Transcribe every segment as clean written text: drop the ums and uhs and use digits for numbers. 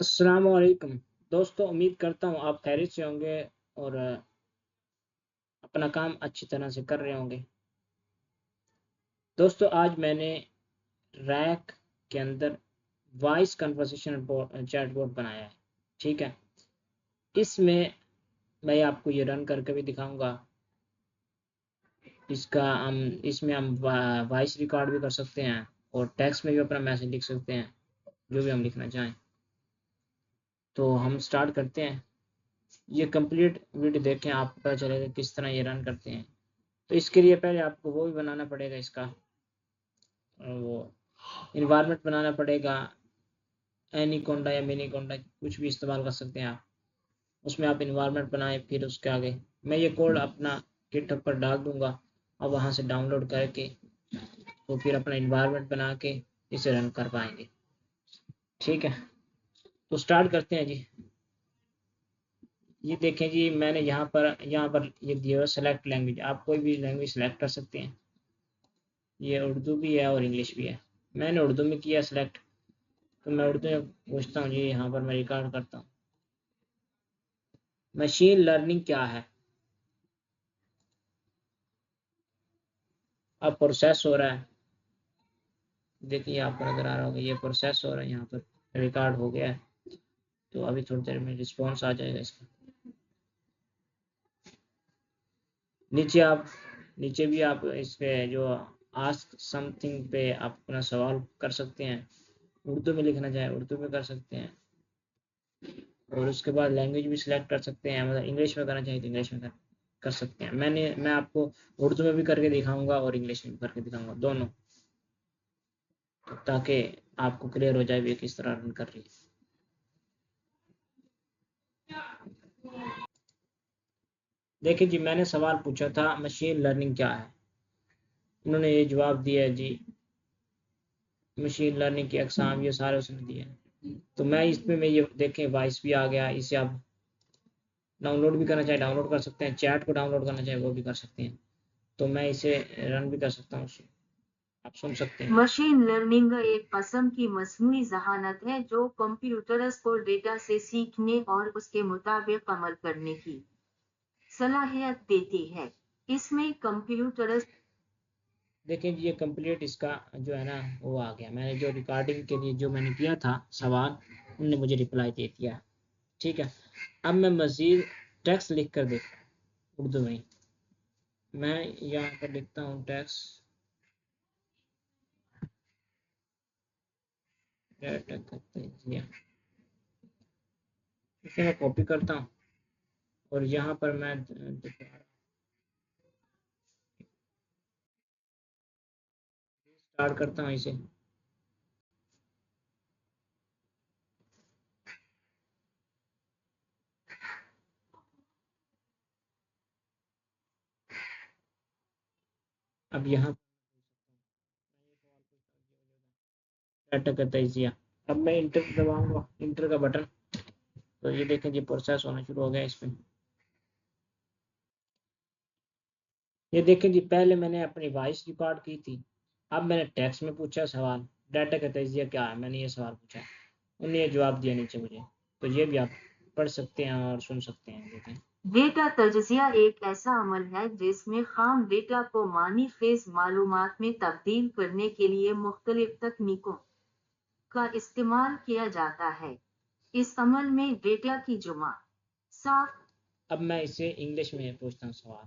अस्सलामु अलैकुम दोस्तों, उम्मीद करता हूँ आप खैरियत से होंगे और अपना काम अच्छी तरह से कर रहे होंगे। दोस्तों, आज मैंने रैक के अंदर वॉइस कन्वर्सेशन चैटबॉट बनाया है। ठीक है, इसमें मैं आपको ये रन करके भी दिखाऊंगा। इसका हम इसमें हम वॉइस रिकॉर्ड भी कर सकते हैं और टेक्स्ट में भी अपना मैसेज लिख सकते हैं, जो भी हम लिखना चाहें। तो हम स्टार्ट करते हैं। ये कंप्लीट वीडियो देखें, आपको पता चलेगा किस तरह ये रन करते हैं। तो इसके लिए पहले आपको वो भी बनाना पड़ेगा, इसका वो इन्वायरमेंट बनाना पड़ेगा। एनीकोंडा या मिनीकोंडा कुछ भी इस्तेमाल कर सकते हैं आप। उसमें आप इन्वायरमेंट बनाएं, फिर उसके आगे मैं ये कोड अपना गिटहब पर डाल दूंगा। अब वहाँ से डाउनलोड करके तो फिर अपना इन्वायरमेंट बना के इसे रन कर पाएंगे। ठीक है, तो स्टार्ट करते हैं जी। ये देखें जी, मैंने यहाँ पर ये दिया हुआ सेलेक्ट लैंग्वेज। आप कोई भी लैंग्वेज सेलेक्ट कर सकते हैं। ये उर्दू भी है और इंग्लिश भी है। मैंने उर्दू में किया सेलेक्ट, तो मैं उर्दू में पूछता हूँ जी। यहाँ पर मैं रिकॉर्ड करता हूँ। मशीन लर्निंग क्या है? अब प्रोसेस हो रहा है। देखिए, आपको नजर आ रहा होगा ये प्रोसेस हो रहा है, यहाँ पर रिकॉर्ड हो गया है। तो अभी थोड़ी देर में रिस्पॉन्स आ जाएगा इसका। नीचे आप नीचे भी आप इस पे जो आस्क समथिंग पे आप अपना सवाल कर सकते हैं। उर्दू में लिखना चाहे उर्दू में कर सकते हैं, और उसके बाद लैंग्वेज भी सिलेक्ट कर सकते हैं। मतलब इंग्लिश में करना चाहिए तो इंग्लिश में कर सकते हैं। मैं आपको उर्दू में भी करके दिखाऊंगा और इंग्लिश में भी करके दिखाऊंगा, दोनों, ताकि आपको क्लियर हो जाए ये किस तरह रन कर रही है। देखिए जी, मैंने सवाल पूछा था मशीन लर्निंग क्या है। उन्होंने ये जवाब दिया है जी, मशीन लर्निंग की अकसाम ये सारे उसने दिए हैं। तो मैं इसमें मैं ये देखें वॉइस भी आ गया। इसे आप डाउनलोड भी करना चाहे डाउनलोड कर सकते हैं, चैट को डाउनलोड करना चाहे वो भी कर सकते हैं। तो मैं इसे रन भी कर सकता हूँ, आप सुन सकते हैं। मशीन लर्निंग एक किस्म की मसनूई जहानत है जो कंप्यूटर्स को डेटा से सीखने और उसके मुताबिक अमल करने की सलाहियत देती है। इसमें कंप्यूटर्स देखिए जी, ये कंप्लीट इसका जो है ना वो आ गया। मैंने जो रिकॉर्डिंग के लिए जो मैंने किया था सवाल, उनने मुझे रिप्लाई दे दिया। ठीक है, अब मैं मज़ीद टेक्स्ट लिख कर देखता हूँ उर्दू में। मैं यहाँ पर लिखता हूँ टेक्स्ट, इसे मैं कॉपी करता हूँ और यहाँ पर मैं स्टार्ट करता हूँ इसे। अब यहाँ डाटा करता है इसे। अब मैं इंटर दबाऊंगा, इंटर का बटन। तो ये देखें जी, प्रोसेस होना शुरू हो गया इसमें। ये देखें जी, पहले मैंने अपनी वॉइस रिकॉर्ड की थी। अब मैंने टेक्स्ट में पूछा सवाल, डाटा का तजिया क्या है, मैंने ये सवाल पूछा। उन्होंने ये जवाब दिया नीचे मुझे। तो ये भी आप पढ़ सकते हैं और सुन सकते हैं। देखें, डेटा तजजिया एक ऐसा अमल है जिसमें खाम डेटा को मानी फेज मालूमात में तब्दील करने के लिए मुख्तलिफ तकनीकों का इस्तेमाल किया जाता है। इस अमल में डेटा की जुमा साफ अब मैं इसे इंग्लिश में पूछता हूँ सवाल।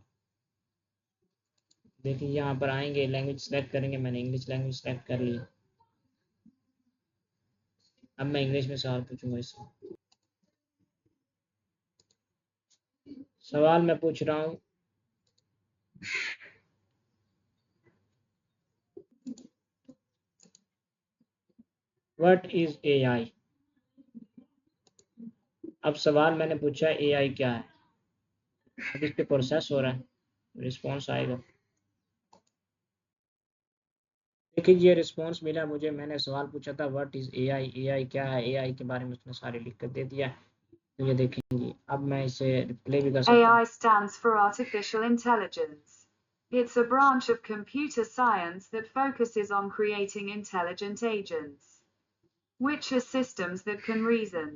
देखिए, यहाँ पर आएंगे, लैंग्वेज सेलेक्ट करेंगे। मैंने इंग्लिश लैंग्वेज सेलेक्ट कर ली। अब मैं इंग्लिश में सवाल पूछूंगा इससे। सवाल मैं पूछ रहा हूँ, व्हाट इज एआई? अब सवाल मैंने पूछा एआई क्या है। अब इस पे प्रोसेस हो रहा है, रिस्पॉन्स आएगा। देखिए, ये रिस्पॉन्स मिला मुझे। मैंने सवाल पूछा था व्हाट इज एआई, एआई क्या है, एआई के बारे में उसने सारे लिख कर दे दिया। तो ये देखेंगे, अब मैं इसे प्ले भी कर सकता हूँ। AI stands for artificial intelligence. It's a branch of computer science that focuses on creating intelligent agents. which are systems that can reason,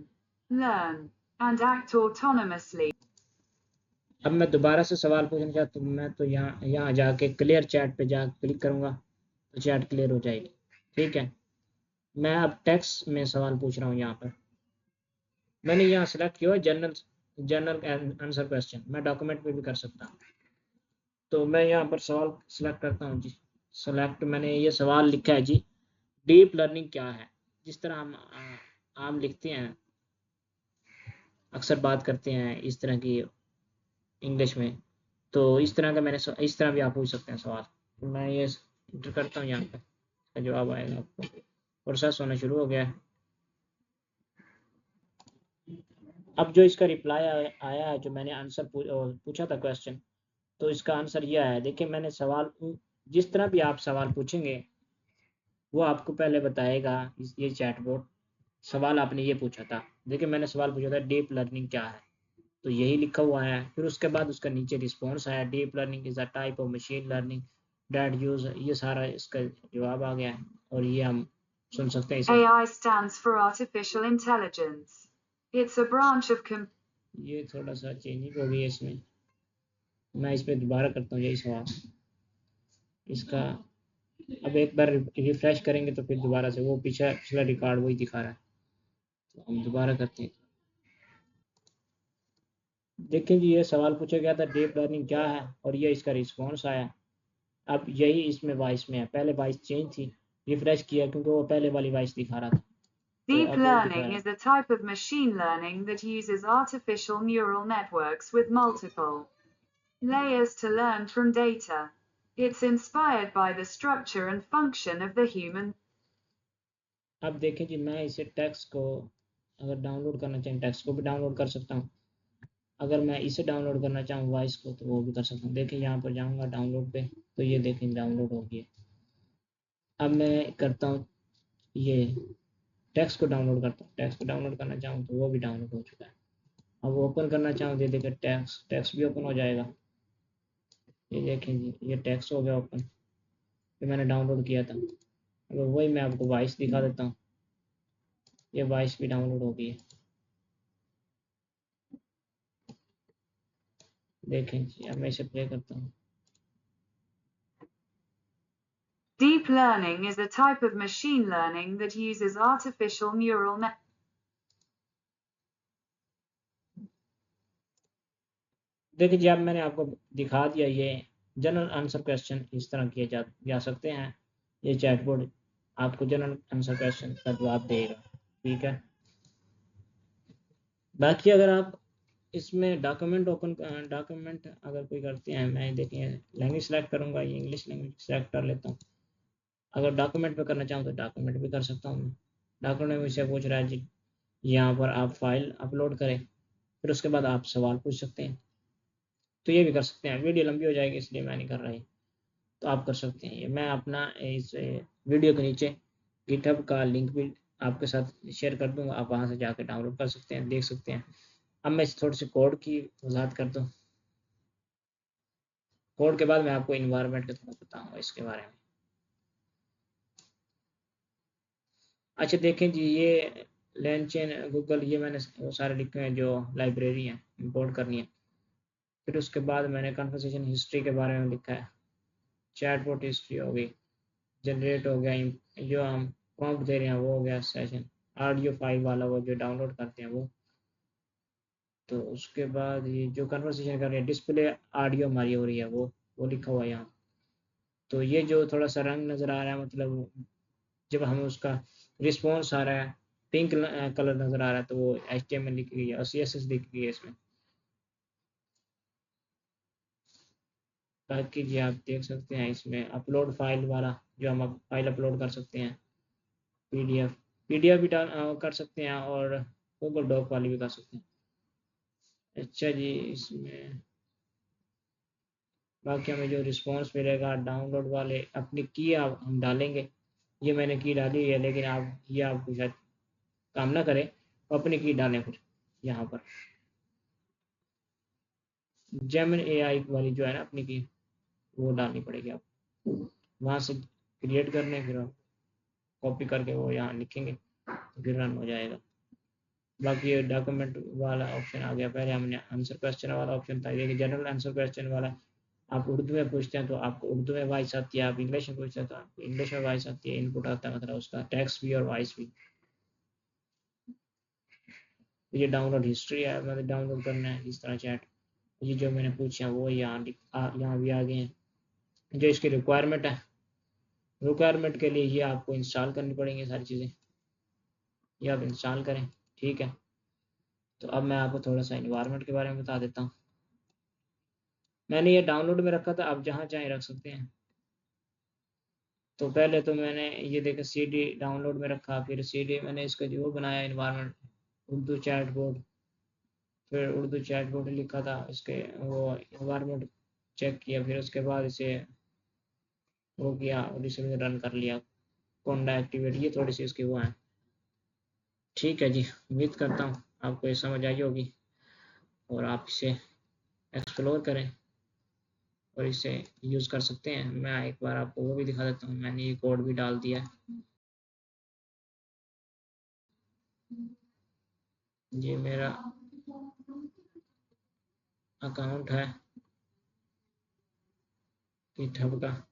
learn, and act autonomously. अब मैं दोबारा से सवाल पूछना चाहता हूँ, मैं तो यहाँ जाके क्लियर चैट पे जा क्लिक करूँगा तो चैट क्लियर हो जाएगी। ठीक है, मैं अब टेक्स्ट में सवाल पूछ रहा हूँ। यहाँ पर मैंने यहाँ सेलेक्ट किया जनरल आंसर क्वेश्चन, मैं डॉक्यूमेंट पे भी कर सकता हूँ। तो मैं यहाँ पर सवाल सेलेक्ट करता हूँ जी। सेलेक्ट, मैंने ये सवाल लिखा है जी, डीप लर्निंग क्या है। जिस तरह हम आम लिखते हैं, अक्सर बात करते हैं इस तरह की इंग्लिश में, तो इस तरह का मैंने इस तरह भी आप पूछ सकते हैं सवाल। तो मैं ये इंटर करता हूँ, यहाँ पे इसका जवाब आएगा आपको। प्रोसेस होना शुरू हो गया है। अब जो इसका रिप्लाई आया है, जो मैंने आंसर पूछा था क्वेश्चन, तो इसका आंसर ये आया। देखिए, मैंने सवाल, जिस तरह भी आप सवाल पूछेंगे वो आपको पहले बताएगा। ये चैटबॉट, सवाल आपने ये पूछा था, देखिए मैंने सवाल पूछा था डीप लर्निंग क्या है, तो यही लिखा हुआ है। फिर उसके बाद उसका नीचे रिस्पॉन्स आया, deep learning is a type of machine learning that use, ये सारा इसका जवाब आ गया है। और ये हम सुन सकते हैं इसे। AI stands for artificial intelligence. It's a branch of ये थोड़ा सा चेंजिंग हो गई है इसमें, मैं इस पर दोबारा करता हूँ यही सवाल। इसका अब एक बार रिफ्रेश करेंगे तो फिर दोबारा से वो पिछला रिकॉर्ड वही दिखा रहा है, तो हम दोबारा करते हैं। देखिए जी, ये सवाल पूछा गया था डीप लर्निंग क्या है, और ये इसका रिस्पॉन्स आया। अब यही इसमें वॉइस में है, पहले वॉइस चेंज थी, रिफ्रेश किया क्योंकि वो पहले वाली वॉइस दिखा रहा था, तो Deep अब वो दिखा learning रहा है। is a type of machine learning that uses artificial neural networks with multiple layers to learn from data. It's inspired by the structure and function of the human. अब देखें जी, मैं इसे टेक्स्ट को अगर डाउनलोड करना चाहें, टेक्स्ट को भी डाउनलोड कर सकता हूँ। अगर मैं इसे डाउनलोड करना चाहूँ वॉइस को, तो वो भी कर सकता हूँ। देखिए यहाँ पर जाऊँगा डाउनलोड पे, तो ये देखें डाउनलोड हो गया। अब मैं करता हूँ ये टेक्स्ट को डाउनलोड करता हूँ, टेक्स्ट को डाउनलोड करना चाहूँ तो वो भी डाउनलोड हो चुका है। अब ओपन करना चाहूँ, ये देखिए टेक्स्ट भी ओपन हो जाएगा। ये देखें जी, ये टेक्स्ट हो गया ओपन, ये मैंने डाउनलोड किया था। अगर वही मैं आपको वॉइस दिखा देता हूँ, ये वॉइस भी डाउनलोड हो गई है। देखें जी, अब मैं इसे प्ले करता हूँ। Deep learning is a type of machine learning that uses artificial neural networks. देखिए जी, अब मैंने आपको दिखा दिया, ये जनरल आंसर क्वेश्चन इस तरह किए जा सकते हैं। ये चैटबॉट आपको जनरल आंसर क्वेश्चन का जवाब देगा। ठीक है, बाकी अगर आप इसमें डॉक्यूमेंट अगर कोई करते हैं, मैं देखिए लैंग्वेज सेलेक्ट करूँगा, ये इंग्लिश लैंग्वेज सेलेक्ट कर लेता हूँ। अगर डॉक्यूमेंट पे करना चाहूँ तो डॉक्यूमेंट भी कर सकता हूँ। डॉक्यूमेंट में से पूछ रहा है जी, यहाँ पर आप फाइल अपलोड करें, फिर उसके बाद आप सवाल पूछ सकते हैं, तो ये भी कर सकते हैं। वीडियो लंबी हो जाएगी इसलिए मैं नहीं कर रही, तो आप कर सकते हैं। ये मैं अपना इस वीडियो के नीचे गिटहब का लिंक भी आपके साथ शेयर कर दूंगा, आप वहाँ से जाकर डाउनलोड कर सकते हैं, देख सकते हैं। अब मैं इस थोड़ी सी कोड की वजाहत कर दूँ, कोड के बाद मैं आपको इन्वायरमेंट का थोड़ा बताऊँगा इसके बारे में। अच्छा देखें जी, ये लैन चेन गूगल, ये मैंने वो सारे लिखे हैं जो लाइब्रेरी हैं, इंपोर्ट करनी है। फिर उसके बाद मैंने कन्वर्सेशन हिस्ट्री के बारे में लिखा है, चैटबॉट हिस्ट्री हो गई, जनरेट हो गया, जो हम प्रॉम्प्ट दे रहे हैं वो हो गया, सेशन ऑडियो फाइल वाला वो जो डाउनलोड करते हैं वो। तो उसके बाद ये जो कन्वर्सेशन कर रहे हैं, डिस्प्ले ऑडियो हमारी हो रही है, वो लिखा हुआ है यहाँ। तो ये जो थोड़ा सा रंग नज़र आ रहा है, मतलब जब हमें उसका रिस्पॉन्स आ रहा है, पिंक कलर नज़र आ रहा है, तो वो HTML लिखी गई है और CSS लिखी गई है इसमें। बाकी जी आप देख सकते हैं इसमें अपलोड फाइल वाला, जो हम फाइल अपलोड कर सकते हैं, पीडीएफ भी कर सकते हैं, और गूगल डॉक वाली भी कर सकते हैं। अच्छा जी, इसमें बाकी हमें जो रिस्पॉन्स मिलेगा डाउनलोड वाले, अपनी की आप हम डालेंगे। ये मैंने की डाली है, लेकिन आप ये आपको शायद काम ना करे, तो अपनी की डालें फिर यहाँ पर। जेमिन AI वाली जो है ना अपनी की, वो डालनी पड़ेगी आपको, वहाँ से क्रिएट करने, फिर आप कॉपी करके वो यहाँ लिखेंगे, फिर रन हो जाएगा। बाकी ये डॉक्यूमेंट वाला ऑप्शन आ गया। पहले हमने आंसर क्वेश्चन वाला ऑप्शन था, ये जनरल आंसर क्वेश्चन वाला। आप उर्दू में पूछते हैं तो आपको उर्दू में वॉइस आती है, आप इंग्लिश में पूछते हैं तो आपको इंग्लिश में वॉइस आती है। इनपुट आता है मतलब उसका टेक्स्ट भी और वॉइस भी। ये डाउनलोड हिस्ट्री है, मतलब डाउनलोड करना है इस तरह चैट। ये जो मैंने पूछा वो यहाँ भी आ गए हैं। जो इसकी रिक्वायरमेंट है, रिक्वायरमेंट के लिए ये आपको इंस्टॉल करनी पड़ेंगी सारी चीज़ें, ये आप इंस्टॉल करें। ठीक है, तो अब मैं आपको थोड़ा सा इन्वायरमेंट के बारे में बता देता हूँ। मैंने ये डाउनलोड में रखा था, आप जहाँ चाहें रख सकते हैं। तो पहले तो मैंने ये देखा CD डाउनलोड में रखा, फिर CD मैंने इसका जो बनाया इन्वायरमेंट उर्दू चैट बोर्ड, फिर उर्दू चैट बोर्ड लिखा था इसके, वो इन्वायरमेंट चेक किया, फिर उसके बाद इसे वो किया और इसे रन कर लिया। कोंडा एक्टिवेट, ये थोड़ी सी इसकी वो है। ठीक है जी, उम्मीद करता हूँ आपको ये समझ आई होगी और आप इसे एक्सप्लोर करें और इसे यूज़ कर सकते हैं। मैं एक बार आपको वो भी दिखा देता हूँ, मैंने ये कोड भी डाल दिया है। ये मेरा अकाउंट है गिटहब का,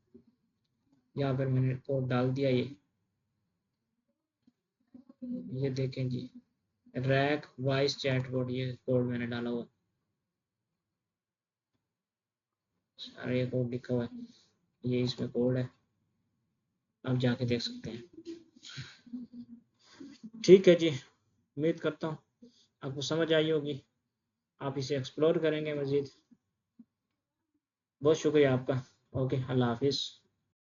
यहाँ पर मैंने कोड डाल दिया। ये देखें जी, रैक वॉइस चैटबॉट, ये कोड मैंने डाला हुआ, सारे ये कोड लिखा हुआ है, ये इसमें कोड है, आप जाके देख सकते हैं। ठीक है जी, उम्मीद करता हूँ आपको समझ आई होगी, आप इसे एक्सप्लोर करेंगे मज़ीद। बहुत शुक्रिया आपका। ओके, अल्लाह हाफिज़।